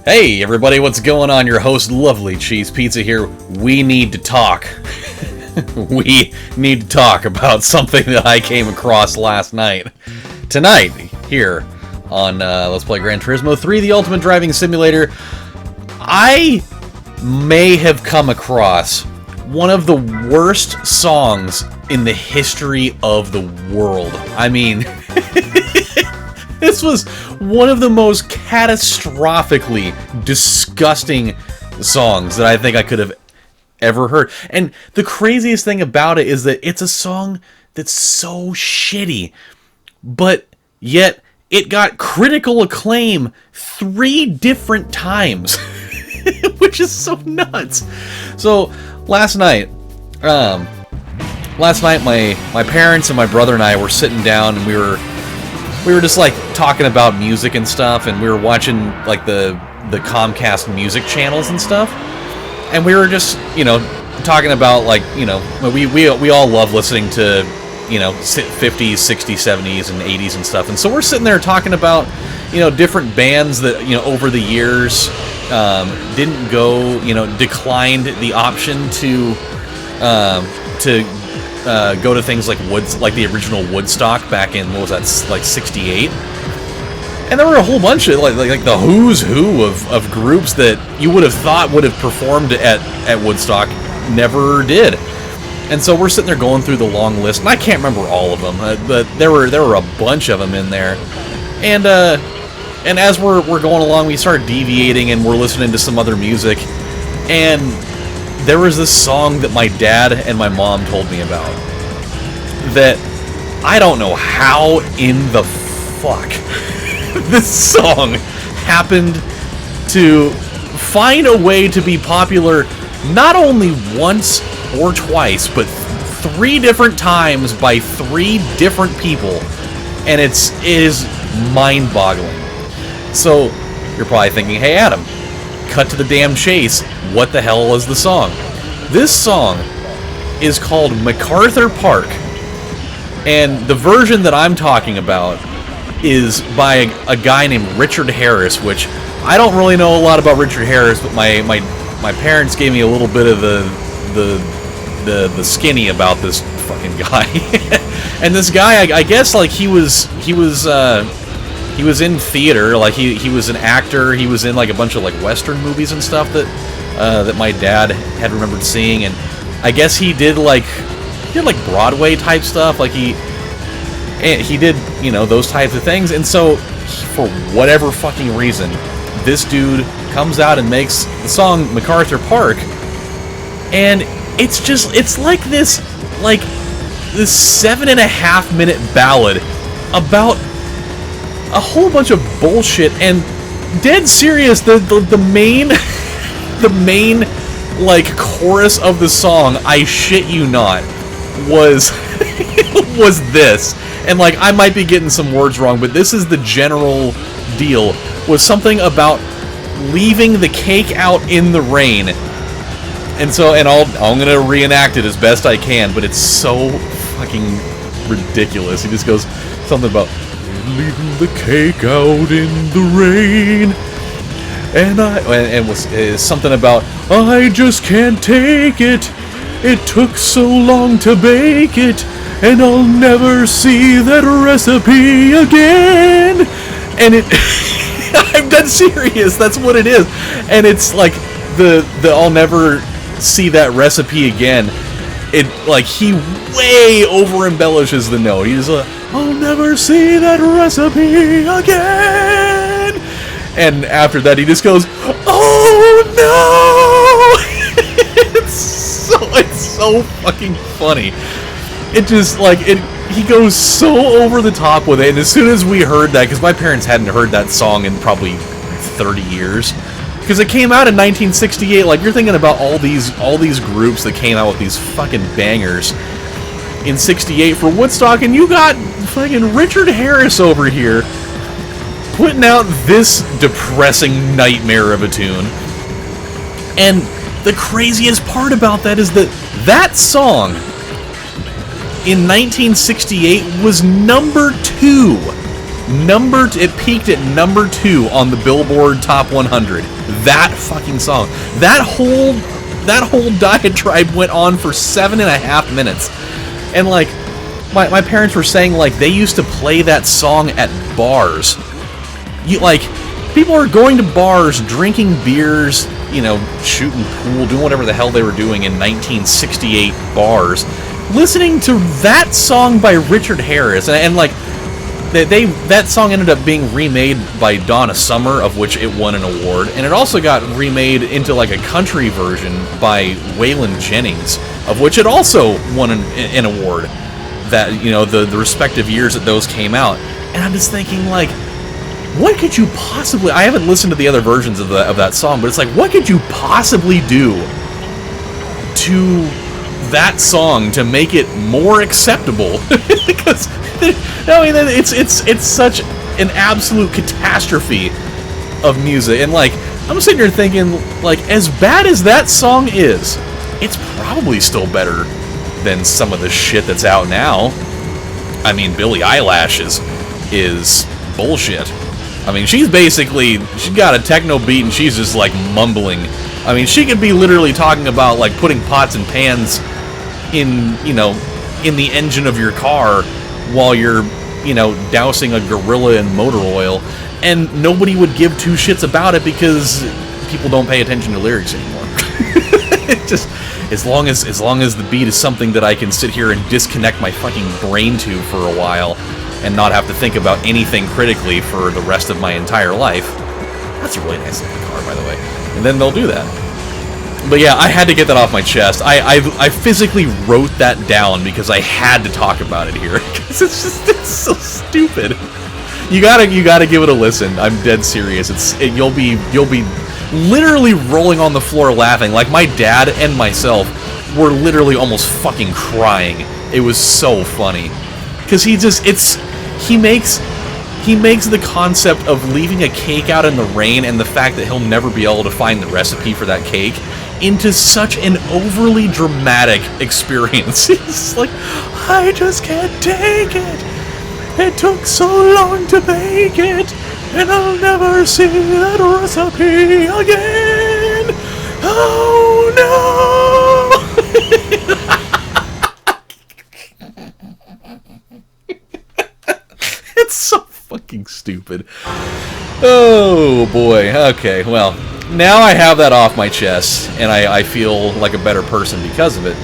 Hey everybody, what's going on? Your host, LovelyCheesePizza here. We need to talk. We need to talk about something that I came across last night. Tonight, here on Let's Play Gran Turismo 3, the Ultimate Driving Simulator, I may have come across one of the worst songs in the history of the world. I mean, this was one of the most catastrophically disgusting songs that I think I could have ever heard. And the craziest thing about it is that it's a song that's so shitty, but yet it got critical acclaim 3 different times, which is so nuts. So last night my parents and my brother and I were sitting down, and we were just like talking about music and stuff, and we were watching like the Comcast music channels and stuff, and we were just, you know, talking about, like, you know, we all love listening to, you know, 50s, 60s, 70s, and 80s and stuff, and so we're sitting there talking about, you know, different bands that, you know, over the years didn't go, you know, declined the option to go to things like the original Woodstock back in, what was that, like 68? And there were a whole bunch of like the who's who of groups that you would have thought would have performed at Woodstock never did. And so we're sitting there going through the long list, and I can't remember all of them, but there were a bunch of them in there. And as we're going along, we start deviating, and we're listening to some other music, and there was this song that my dad and my mom told me about that I don't know how in the fuck this song happened to find a way to be popular not only once or twice, but 3 different times by 3 different people, and it is mind-boggling. So you're probably thinking, hey Adam, cut to the damn chase, what the hell is the song? This song is called MacArthur Park, and the version that I'm talking about is by a guy named Richard Harris, which I don't really know a lot about Richard Harris, but my parents gave me a little bit of the skinny about this fucking guy. And this guy, I guess, like, he was in theater, like he was an actor. He was in like a bunch of like Western movies and stuff that my dad had remembered seeing, and I guess he did like Broadway type stuff, like he did, you know, those types of things. And so for whatever fucking reason, this dude comes out and makes the song MacArthur Park, and it's like this 7.5 minute ballad about a whole bunch of bullshit. And dead serious, the main the main like chorus of the song, I shit you not, was this. And like, I might be getting some words wrong, but this is the general deal, was something about leaving the cake out in the rain. And so, and I'm gonna reenact it as best I can, but it's so fucking ridiculous. He just goes something about leaving the cake out in the rain, and was something about, I just can't take it. It took so long to bake it, and I'll never see that recipe again. And it, I'm dead serious. That's what it is. And it's like the I'll never see that recipe again. It, like, he way over embellishes the note. He's like, I'll never see that recipe again. And after that, he just goes, oh no! It's so fucking funny. It just, like, he goes so over the top with it. And as soon as we heard that, because my parents hadn't heard that song in probably 30 years, because it came out in 1968. Like, you're thinking about all these groups that came out with these fucking bangers in 68 for Woodstock, and you got fucking Richard Harris over here putting out this depressing nightmare of a tune. And the craziest part about that is that song in 1968 was number 2 It peaked at number 2 on the Billboard Top 100. That fucking song. That whole diatribe went on for 7.5 minutes. And, like, my parents were saying, like, they used to play that song at bars. People are going to bars, drinking beers, you know, shooting pool, doing whatever the hell they were doing in 1968 bars, listening to that song by Richard Harris. And like, that song ended up being remade by Donna Summer, of which it won an award, and it also got remade into like a country version by Waylon Jennings, of which it also won an award. That, you know, the respective years that those came out. And I'm just thinking, like, what could you possibly... I haven't listened to the other versions of that song, but it's like, what could you possibly do to that song to make it more acceptable? Because, I mean, it's such an absolute catastrophe of music. And, like, I'm sitting here thinking, like, as bad as that song is, it's probably still better than some of the shit that's out now. I mean, Billie Eilish is bullshit. I mean, she's got a techno beat and she's just like mumbling. I mean, she could be literally talking about like putting pots and pans in the engine of your car while you're, you know, dousing a gorilla in motor oil, and nobody would give two shits about it because people don't pay attention to lyrics anymore. It just, as long as the beat is something that I can sit here and disconnect my fucking brain to for a while and not have to think about anything critically for the rest of my entire life. That's a really nice looking car, by the way. And then they'll do that. But yeah, I had to get that off my chest. I physically wrote that down because I had to talk about it here. Because it's so stupid. You gotta give it a listen. I'm dead serious. You'll be literally rolling on the floor laughing. Like, my dad and myself were literally almost fucking crying. It was so funny. Because he makes the concept of leaving a cake out in the rain and the fact that he'll never be able to find the recipe for that cake into such an overly dramatic experience. It's like, I just can't take it. It took so long to make it, and I'll never see that recipe again. Oh no! It's so fucking stupid. Oh boy. Okay, well, now I have that off my chest, and I feel like a better person because of it.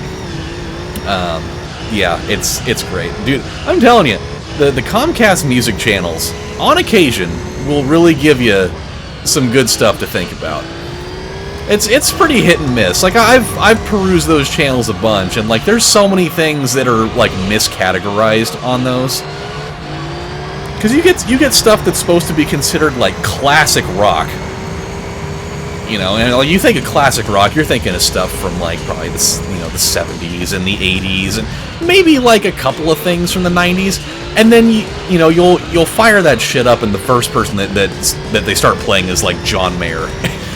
Yeah, it's great. Dude, I'm telling you, the Comcast music channels, on occasion, will really give you some good stuff to think about. It's pretty hit and miss. Like, I've perused those channels a bunch, and like, there's so many things that are like miscategorized on those. Because you get stuff that's supposed to be considered like classic rock. You know, and like, you think of classic rock, you're thinking of stuff from like probably the 70s and the 80s, and maybe like a couple of things from the 90s, and then you'll fire that shit up, and the first person that they start playing is like John Mayer,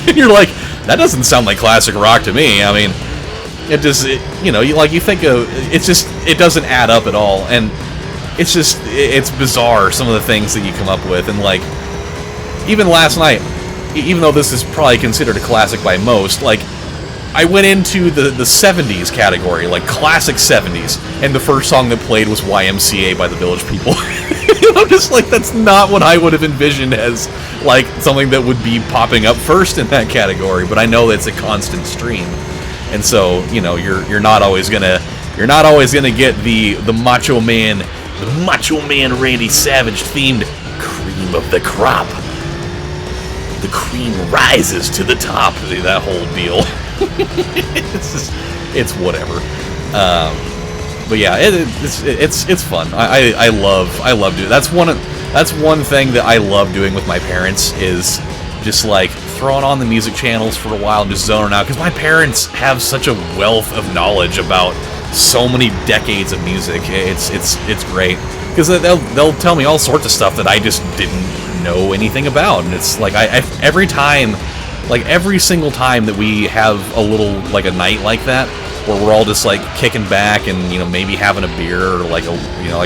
and you're like, that doesn't sound like classic rock to me. I mean, you think of it doesn't add up at all, and it's bizarre, some of the things that you come up with. And like, even last night, even though this is probably considered a classic by most, like, I went into the 70s category, like classic 70s, and the first song that played was YMCA by the Village People. I'm just like, that's not what I would have envisioned as like something that would be popping up first in that category, but I know it's a constant stream. And so, you're not always gonna get the Macho Man Randy Savage themed cream of the crop. The cream rises to the top. That whole deal. it's whatever. But yeah, it's fun. I love doing. That's one thing that I love doing with my parents, is just like throwing on the music channels for a while and just zoning out, because my parents have such a wealth of knowledge about so many decades of music. It's great, because they'll tell me all sorts of stuff that I just didn't know anything about. And it's like, every single time that we have a little, like, a night like that, where we're all just like kicking back and maybe having a beer, or like a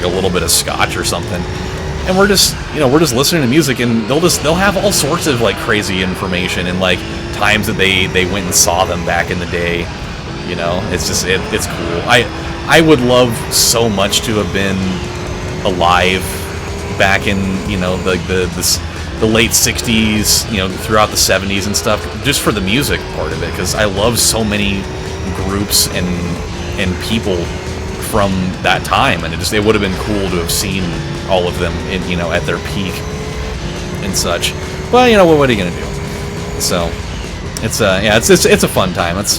little bit of scotch or something, and we're just listening to music, and they'll have all sorts of like crazy information and like times that they went and saw them back in the day. You know, it's just it's cool. I would love so much to have been alive back in, you know, the late 60s, you know, throughout the 70s and stuff, just for the music part of it, because I love so many groups and people from that time, and it would have been cool to have seen all of them in, you know, at their peak and such. Well, you know, what are you gonna do? So it's a fun time. It's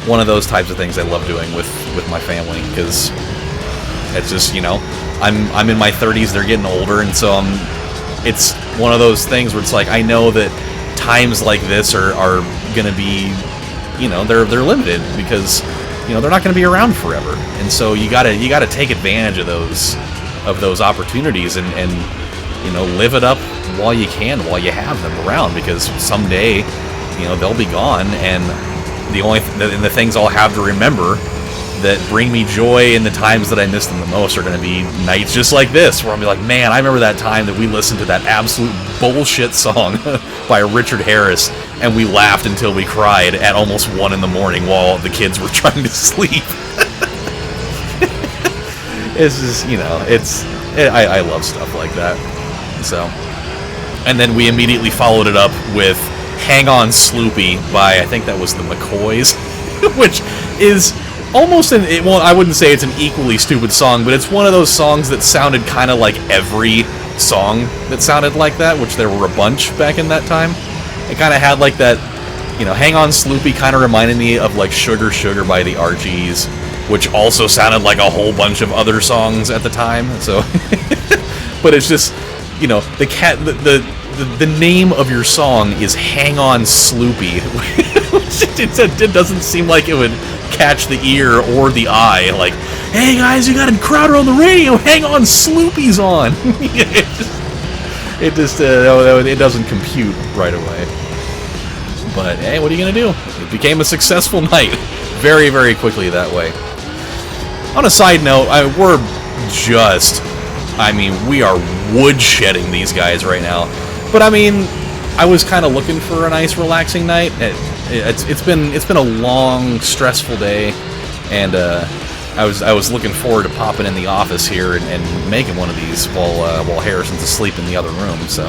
one of those types of things I love doing with my family, because it's just, you know, I'm in my 30s, they're getting older, and so it's one of those things where it's like, I know that times like this are gonna be, you know, they're limited, because, you know, they're not gonna be around forever, and so you gotta take advantage of those opportunities and you know, live it up while you can, while you have them around, because someday, you know, they'll be gone, and the things I'll have to remember that bring me joy in the times that I miss them the most are going to be nights just like this, where I'll be like, man, I remember that time that we listened to that absolute bullshit song by Richard Harris, and we laughed until we cried at almost 1 in the morning while the kids were trying to sleep. It's just, you know, I love stuff like that. So, and then we immediately followed it up with Hang On Sloopy by, I think that was the McCoys, which is almost I wouldn't say it's an equally stupid song, but it's one of those songs that sounded kind of like every song that sounded like that, which there were a bunch back in that time. It kind of had like that, you know, Hang On Sloopy kind of reminded me of like Sugar Sugar by the Archies, which also sounded like a whole bunch of other songs at the time, so... But it's just, you know, the name of your song is Hang On Sloopy, which it doesn't seem like it would catch the ear or the eye, like, hey guys, you got a Crowder on the radio, Hang On Sloopy's on. it doesn't compute right away. But hey, what are you gonna do? It became a successful night very, very quickly that way. On a side note, we are woodshedding these guys right now. But I mean, I was kind of looking for a nice, relaxing night. It's been a long, stressful day, and I was looking forward to popping in the office here and making one of these while Harrison's asleep in the other room. So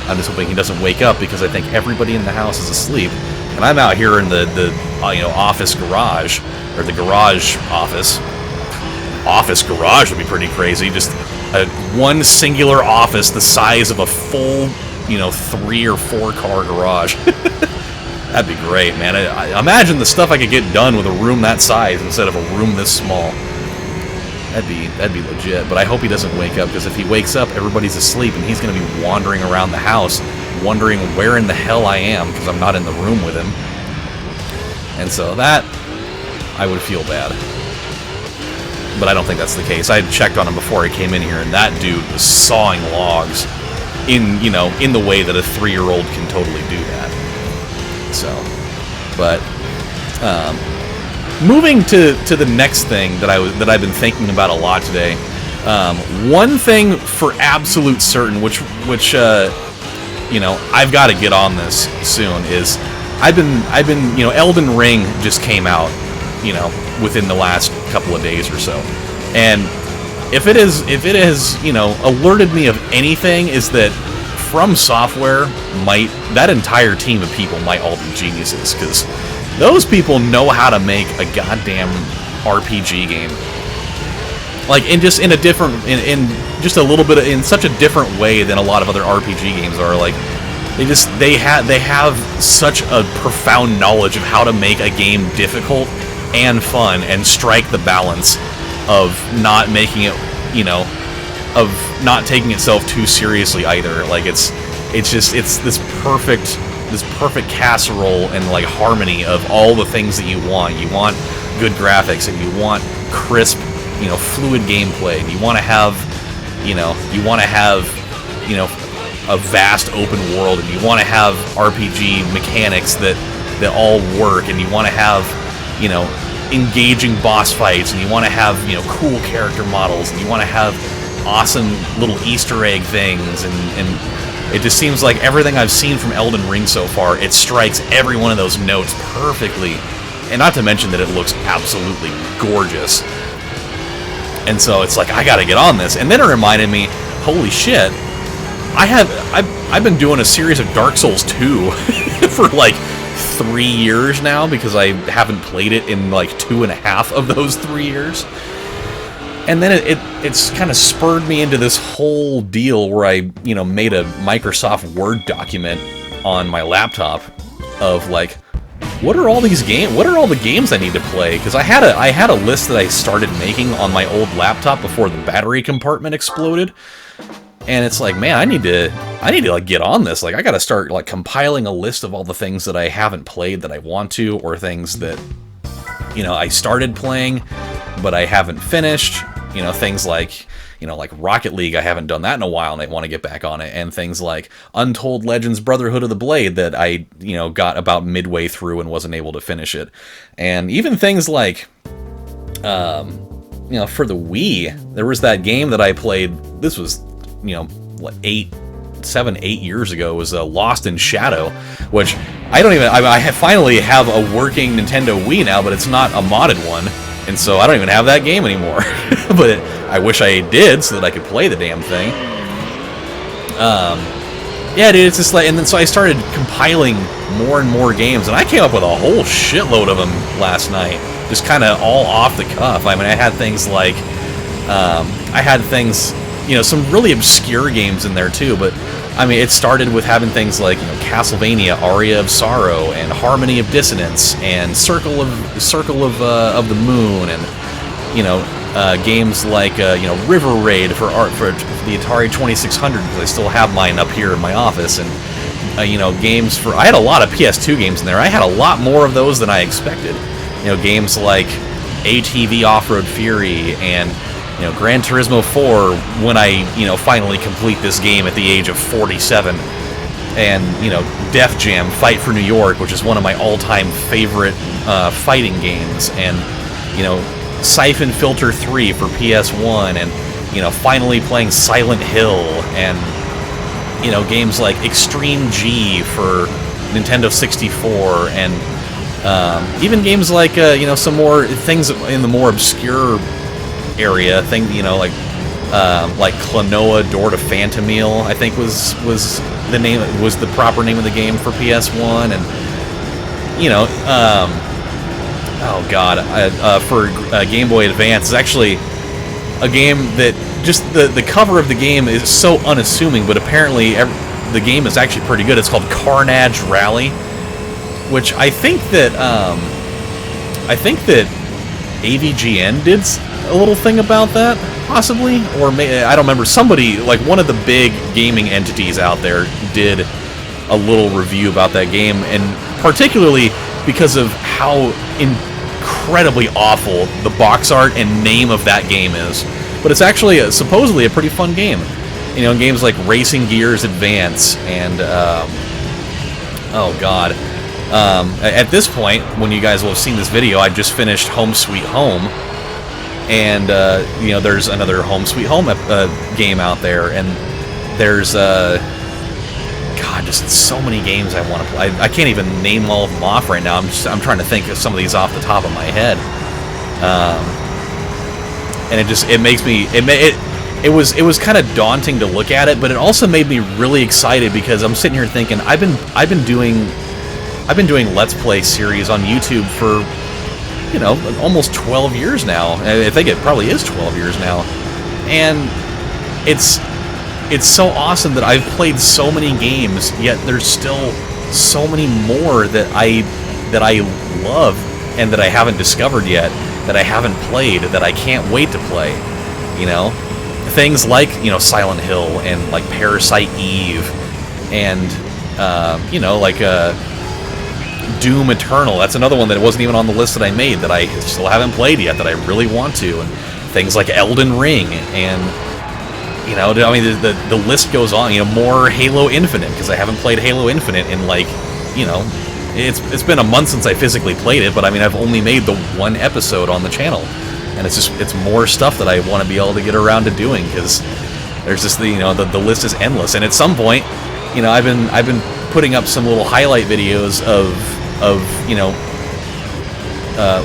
I'm just hoping he doesn't wake up, because I think everybody in the house is asleep, and I'm out here in the office garage, or the garage office. Office garage would be pretty crazy. Just one singular office the size of a full, 3 or 4 car garage. That'd be great, man. I imagine the stuff I could get done with a room that size instead of a room this small. That'd be legit. But I hope he doesn't wake up, because if he wakes up, everybody's asleep, and he's going to be wandering around the house, wondering where in the hell I am, because I'm not in the room with him. And so that, I would feel bad. But I don't think that's the case. I had checked on him before he came in here, and that dude was sawing logs in the way that a 3-year-old can totally do that. So, but moving to the next thing that I've been thinking about a lot today. One thing for absolute certain, which I've got to get on this soon, is I've been Elden Ring just came out, within the last couple of days or so, and if it has alerted me of anything, is that From Software that entire team of people might all be geniuses, because those people know how to make a goddamn RPG game, like in just a little bit in such a different way than a lot of other RPG games are. Like they have such a profound knowledge of how to make a game difficult and fun, and strike the balance of not making it, of not taking itself too seriously either. Like it's this perfect casserole and like harmony of all the things that you want. You want good graphics, and you want crisp, fluid gameplay, and you want to have a vast open world, and you want to have RPG mechanics that all work, and you want to have engaging boss fights, and you want to have cool character models, and you want to have awesome little Easter egg things, and it just seems like everything I've seen from Elden Ring so far, it strikes every one of those notes perfectly. And not to mention that it looks absolutely gorgeous. And so it's like, I gotta get on this. And then it reminded me, holy shit, I've been doing a series of Dark Souls 2 for like 3 years now, because I haven't played it in like 2.5 of those 3 years. And then it's kind of spurred me into this whole deal where I, you know, made a Microsoft Word document on my laptop of like, what are all these games? What are all the games I need to play? Because I had a list that I started making on my old laptop before the battery compartment exploded, and it's like, man, I need to like get on this. Like, I got to start like compiling a list of all the things that I haven't played that I want to, or things that, you know, I started playing but I haven't finished. You know, things like, you know, like Rocket League, I haven't done that in a while and I want to get back on it. And things like Untold Legends Brotherhood of the Blade that I, you know, got about midway through and wasn't able to finish it. And even things like, you know, for the Wii, there was that game that I played, this was, you know, what, 7, 8 years ago, was Lost in Shadow, which I finally have a working Nintendo Wii now, but it's not a modded one. And so I don't even have that game anymore. But I wish I did so that I could play the damn thing. Yeah, dude, it's just like, and then so I started compiling more and more games, and I came up with a whole shitload of them last night, just kind of all off the cuff. I mean, I had things like, you know, some really obscure games in there too, but I mean, it started with having things like, you know, Castlevania, Aria of Sorrow, and Harmony of Dissonance, and Circle of the Moon, and, you know, games like, you know, River Raid for the Atari 2600, because I still have mine up here in my office, and, you know, games for, I had a lot of PS2 games in there. I had a lot more of those than I expected. You know, games like ATV Off-Road Fury, and, you know, Gran Turismo 4, when I, you know, finally complete this game at the age of 47. And, you know, Def Jam Fight for New York, which is one of my all-time favorite fighting games. And, you know, Siphon Filter 3 for PS1. And, you know, finally playing Silent Hill. And, you know, games like Extreme G for Nintendo 64. And even games like, you know, some more things in the more obscure area, you know, like Klonoa Door to Phantomile, I think was the proper name of the game for PS1, and, you know, oh god, for Game Boy Advance, is actually a game that just the cover of the game is so unassuming, but apparently the game is actually pretty good. It's called Carnage Rally, which I think that AVGN did a little thing about that, possibly, or I don't remember. Somebody, like one of the big gaming entities out there, did a little review about that game, and particularly because of how incredibly awful the box art and name of that game is. But it's actually supposedly a pretty fun game. You know, games like Racing Gears Advance and oh god. At this point, when you guys will have seen this video, I've just finished Home Sweet Home, and you know, there's another Home Sweet Home game out there, and there's God, just so many games I want to play. I can't even name all of them off right now. I'm trying to think of some of these off the top of my head, and it was kind of daunting to look at it, but it also made me really excited, because I'm sitting here thinking I've been doing Let's Play series on YouTube for, you know, almost 12 years now. I think it probably is 12 years now. And it's so awesome that I've played so many games, yet there's still so many more that I love and that I haven't discovered yet, that I haven't played, that I can't wait to play. You know? Things like, you know, Silent Hill and like Parasite Eve and you know, like Doom Eternal. That's another one that wasn't even on the list that I made, that I still haven't played yet, that I really want to. And things like Elden Ring, and, you know, I mean, the list goes on. You know, more Halo Infinite, because I haven't played Halo Infinite in, like, you know, it's been a month since I physically played it, but I mean, I've only made the one episode on the channel. and it's more stuff that I want to be able to get around to doing, because there's just the list is endless. And at some point, I've been putting up some little highlight videos of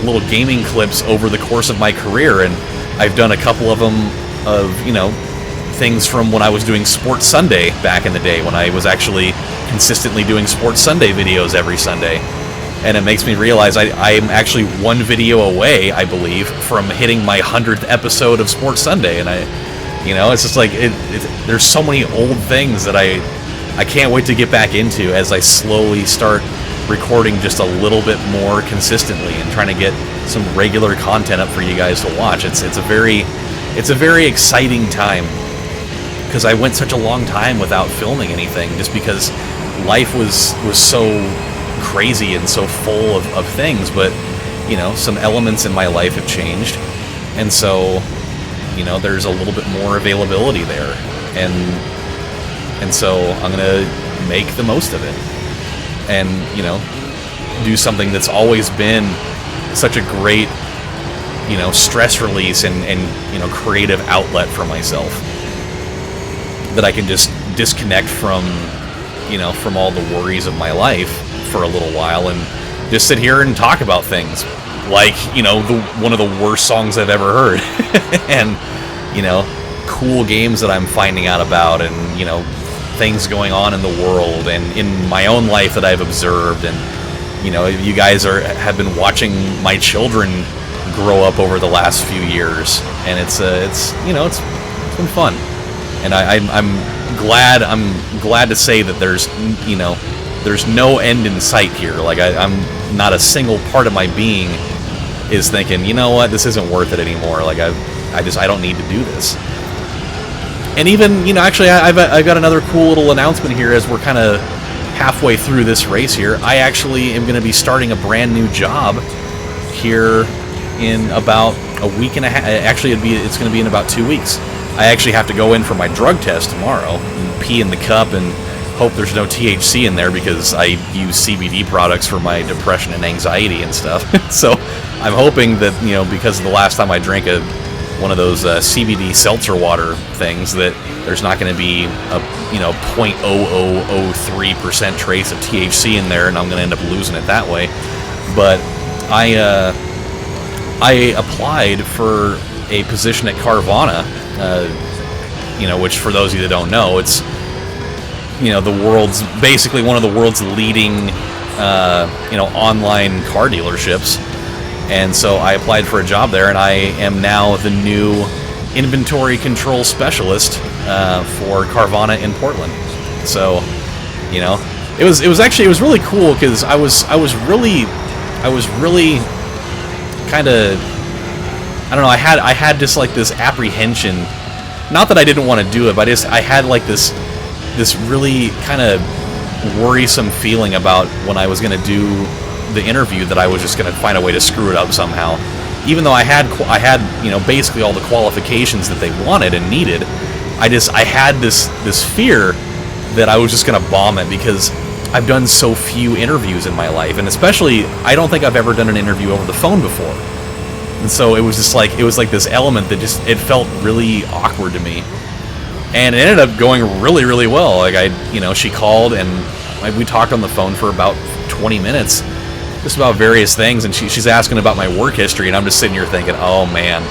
little gaming clips over the course of my career, and I've done a couple of them of things from when I was doing Sports Sunday back in the day, when I was actually consistently doing Sports Sunday videos every Sunday. And it makes me realize I'm actually one video away, I believe, from hitting my 100th episode of Sports Sunday. And it's just like there's so many old things that I can't wait to get back into as I slowly start recording just a little bit more consistently and trying to get some regular content up for you guys to watch. It's a very exciting time, because I went such a long time without filming anything, just because life was so crazy and so full of things. But some elements in my life have changed, and so there's a little bit more availability there, and so I'm gonna make the most of it, and do something that's always been such a great stress release and creative outlet for myself, that I can just disconnect from all the worries of my life for a little while and just sit here and talk about things like one of the worst songs I've ever heard and cool games that I'm finding out about, and things going on in the world and in my own life that I've observed. And you guys have been watching my children grow up over the last few years, and it's been fun. And I'm glad to say that there's no end in sight here. Like I'm not a single part of my being is thinking, you know what, this isn't worth it anymore. Like I don't need to do this. And even actually I've got another cool little announcement here as we're kind of halfway through this race here. I actually am going to be starting a brand new job here in about a week and a half. Actually, it's going to be in about 2 weeks. I actually have to go in for my drug test tomorrow and pee in the cup and hope there's no THC in there, because I use CBD products for my depression and anxiety and stuff. So I'm hoping that because of the last time I drank one of those CBD seltzer water things, that there's not going to be a 0.0003% trace of THC in there, and I'm going to end up losing it that way. But I applied for a position at Carvana, which, for those of you that don't know, it's basically one of the world's leading online car dealerships. And so I applied for a job there, and I am now the new inventory control specialist for Carvana in Portland. So, it was really cool, because I was really kind of, I don't know, I had just like this apprehension, not that I didn't want to do it, but I had like this really kind of worrisome feeling about when I was going to do the interview, that I was just going to find a way to screw it up somehow. Even though I had basically all the qualifications that they wanted and needed, I had this fear that I was just going to bomb it, because I've done so few interviews in my life, and especially I don't think I've ever done an interview over the phone before. And so it was like this element that it felt really awkward to me. And it ended up going really, really well. Like she called, and we talked on the phone for about 20 minutes, just about various things, and she's asking about my work history, and I'm just sitting here thinking, oh man,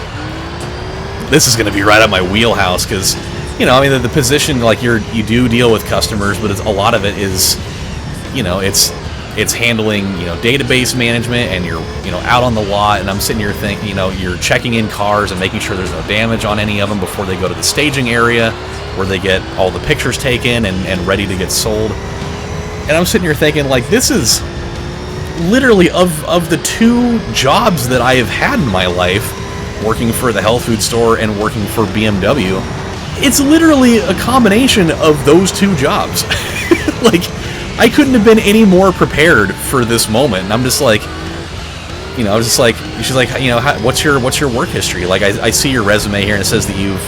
this is going to be right up my wheelhouse, because the position, like you do deal with customers, but a lot of it is, it's handling database management, and you're out on the lot, and I'm sitting here thinking, you're checking in cars and making sure there's no damage on any of them before they go to the staging area where they get all the pictures taken and ready to get sold. And I'm sitting here thinking, like, this is literally of the two jobs that I have had in my life, working for the health food store and working for BMW, it's literally a combination of those two jobs. Like, I couldn't have been any more prepared for this moment. And I'm just like, I was just like, she's like, what's your work history? Like, I see your resume here, and it says that you've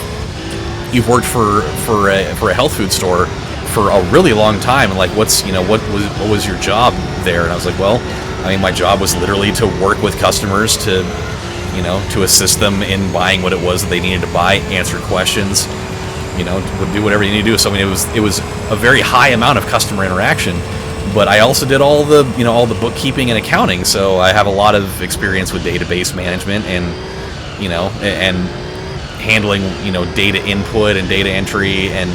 worked for a health food store for a really long time, and like, what was your job there? And I was like, well, my job was literally to work with customers to you know, to assist them in buying what it was that they needed to buy, answer questions, you know, would do whatever you need to do. So I mean, it was a very high amount of customer interaction. But I also did all the, you know, all the bookkeeping and accounting, so I have a lot of experience with database management and, you know, and handling, you know, data input and data entry and,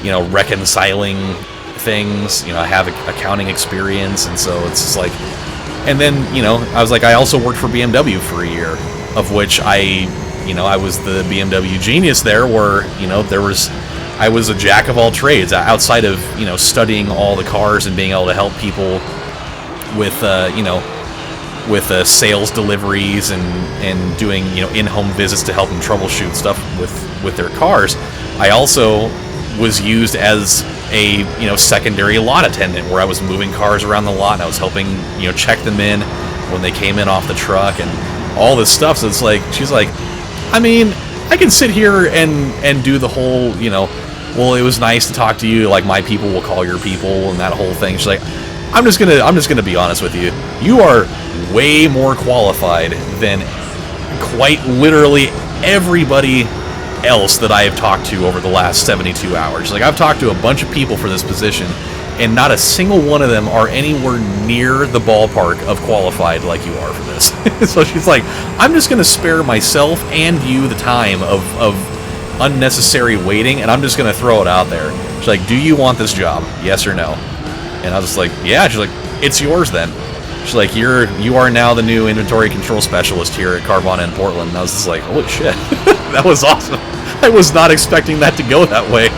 you know, reconciling things. You know, I have accounting experience, and so it's just like, and then, you know, I was like, I also worked for BMW for a year, of which I was the BMW genius there, where, you know, I was a jack of all trades outside of, you know, studying all the cars and being able to help people with, you know, with sales deliveries and doing, you know, in-home visits to help them troubleshoot stuff with their cars. I also was used as a, you know, secondary lot attendant, where I was moving cars around the lot and I was helping, you know, check them in when they came in off the truck and all this stuff. So it's like, she's like, I mean, I can sit here and do the whole, you know, well, it was nice to talk to you, like my people will call your people and that whole thing. She's like, I'm just gonna be honest with you. You are way more qualified than quite literally everybody else that I have talked to over the last 72 hours. Like, I've talked to a bunch of people for this position, and not a single one of them are anywhere near the ballpark of qualified like you are for this. So she's like, I'm just gonna spare myself and you the time of unnecessary waiting, and I'm just gonna throw it out there. She's like, do you want this job? Yes or no? And I was just like, yeah. She's like, it's yours then. She's like, you are now the new inventory control specialist here at Carvana in Portland. And I was just like, holy shit. That was awesome. I was not expecting that to go that way.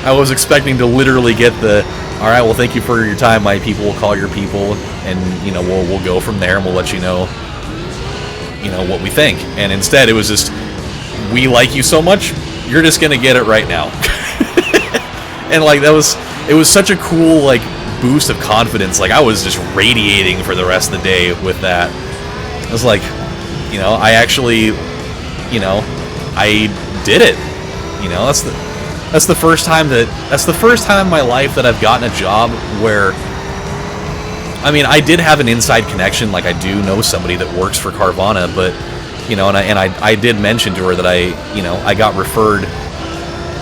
I was expecting to literally get the, all right, well, thank you for your time, my people will call your people, and, you know, we'll go from there, and we'll let you know what we think. And instead it was just, we like you so much, you're just gonna get it right now. And like, it was such a cool, like, boost of confidence. Like, I was just radiating for the rest of the day with that. I was like, you know, I actually, you know, I did it. You know, that's the first time in my life that I've gotten a job where, I mean, I did have an inside connection. Like, I do know somebody that works for Carvana, but, you know, and I did mention to her that I got referred,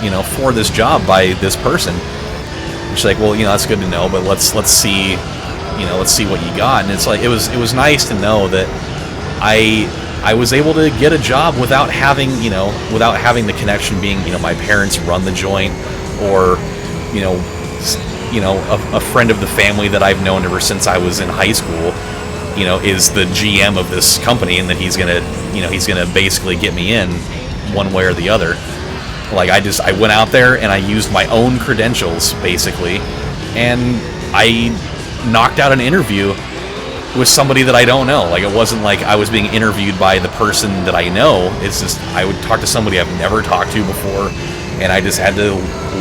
you know, for this job by this person. And she's like, well, you know, that's good to know, but let's see, you know, let's see what you got. And it's like, it was nice to know that I was able to get a job without having the connection being, you know, my parents run the joint, or, you know, a friend of the family that I've known ever since I was in high school, you know, is the GM of this company, and that he's gonna basically get me in one way or the other. Like, I went out there and I used my own credentials, basically, and I knocked out an interview with somebody that I don't know. Like, it wasn't like I was being interviewed by the person that I know. It's just, I would talk to somebody I've never talked to before, and I just had to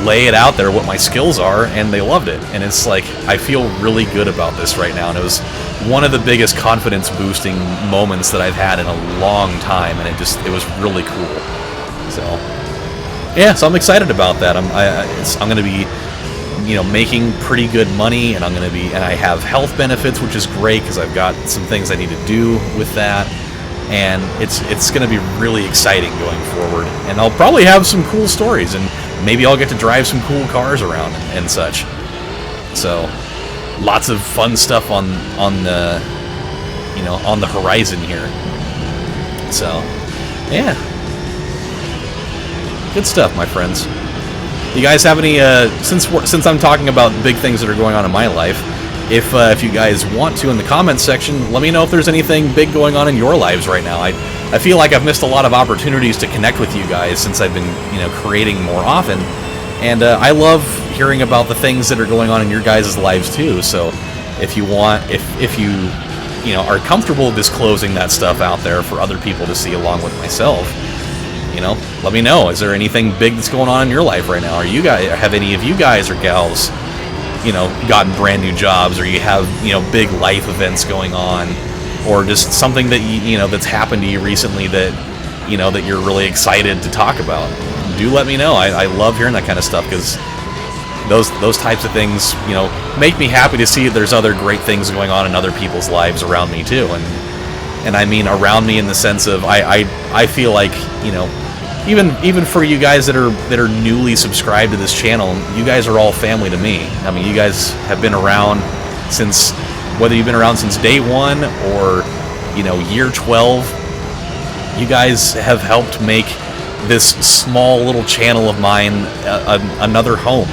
lay it out there what my skills are, and they loved it. And it's like, I feel really good about this right now, and it was one of the biggest confidence boosting moments that I've had in a long time, and it was really cool. So yeah, so I'm excited about that. I'm going to be, you know, making pretty good money, and and I have health benefits, which is great because I've got some things I need to do with that, and it's going to be really exciting going forward. And I'll probably have some cool stories, and maybe I'll get to drive some cool cars around and such. So lots of fun stuff on the, you know, on the horizon here. So yeah. Good stuff, my friends. You guys have any, since I'm talking about big things that are going on in my life, if you guys want to, in the comments section, let me know if there's anything big going on in your lives right now. I feel like I've missed a lot of opportunities to connect with you guys since I've been, you know, creating more often, and I love hearing about the things that are going on in your guys' lives too. So if you want, if you, you know, are comfortable disclosing that stuff out there for other people to see along with myself, you know, let me know. Is there anything big that's going on in your life right now? Have any of you guys or gals, you know, gotten brand new jobs, or you have, you know, big life events going on, or just something that you know, that's happened to you recently that, you know, that you're really excited to talk about? Do let me know. I love hearing that kind of stuff, because those types of things, you know, make me happy to see there's other great things going on in other people's lives around me too. And I mean around me in the sense of I feel like, you know, even for you guys that are newly subscribed to this channel, you guys are all family to me. I mean, you guys have been around since, whether you've been around since day 1 or, you know, year 12, you guys have helped make this small little channel of mine another home.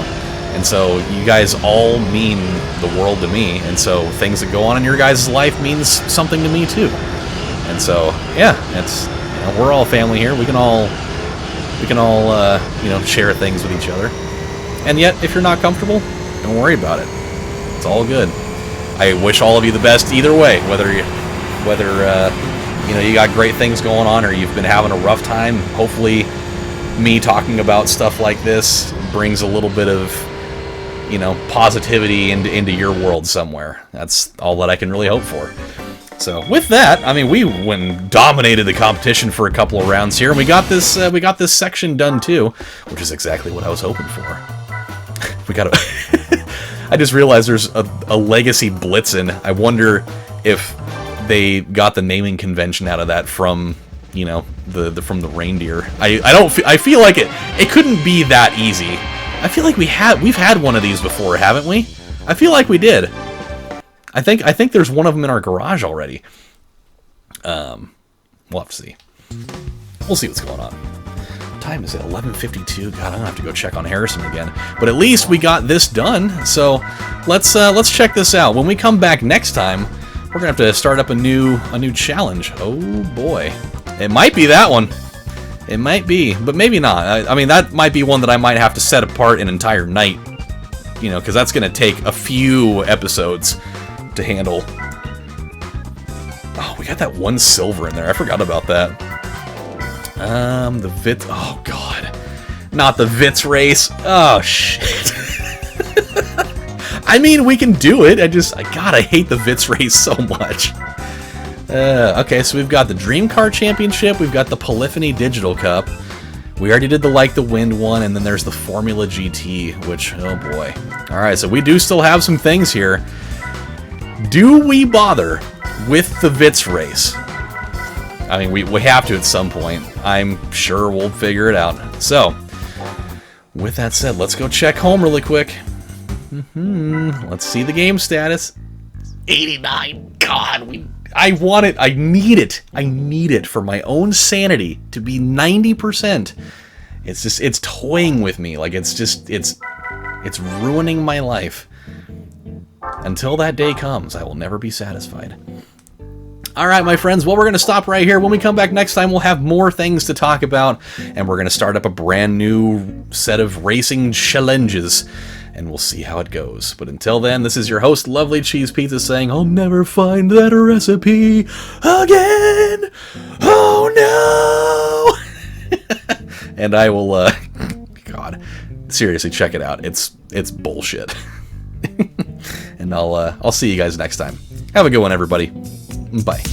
And so you guys all mean the world to me, and so things that go on in your guys' life means something to me too. And so, yeah, it's, you know, we're all family here. We can all you know, share things with each other. And yet, if you're not comfortable, don't worry about it. It's all good. I wish all of you the best either way, whether you know, you got great things going on or you've been having a rough time. Hopefully, me talking about stuff like this brings a little bit of, you know, positivity into your world somewhere. That's all that I can really hope for. So with that, I mean, we went and dominated the competition for a couple of rounds here, and we got this section done too, which is exactly what I was hoping for. We got I just realized there's a Legacy Blitzen. I wonder if they got the naming convention out of that from, you know, from the reindeer. I feel like it couldn't be that easy. I feel like we've had one of these before, haven't we? I feel like we did. I think there's one of them in our garage already. We'll have to see. We'll see what's going on. What time is it? 11:52. God, I'm gonna have to go check on Harrison again. But at least we got this done. So let's check this out. When we come back next time, we're gonna have to start up a new challenge. Oh boy, it might be that one. It might be, but maybe not. I mean, that might be one that I might have to set apart an entire night, you know, because that's going to take a few episodes to handle. Oh, we got that one silver in there. I forgot about that. The Vits. Oh, God. Not the Vits race. Oh, shit. I mean, we can do it. God, I hate the Vits race so much. Okay, so we've got the Dream Car Championship, we've got the Polyphony Digital Cup, we already did the Like the Wind one, and then there's the Formula GT, which, oh boy. Alright, so we do still have some things here. Do we bother with the Vits race? I mean, we have to at some point. I'm sure we'll figure it out. So, with that said, let's go check home really quick. Let's see the game status. 89. God, I want it. I need it. I need it for my own sanity to be 90%. It's toying with me. Like, it's ruining my life. Until that day comes, I will never be satisfied. Alright, my friends, well, we're going to stop right here. When we come back next time, we'll have more things to talk about, and we're going to start up a brand new set of racing challenges, and we'll see how it goes. But until then, this is your host, LovelyCheesePizza, saying, I'll never find that recipe again! Oh, no! And I will, God, seriously, check it out. It's bullshit. And I'll see you guys next time. Have a good one, everybody. Bye.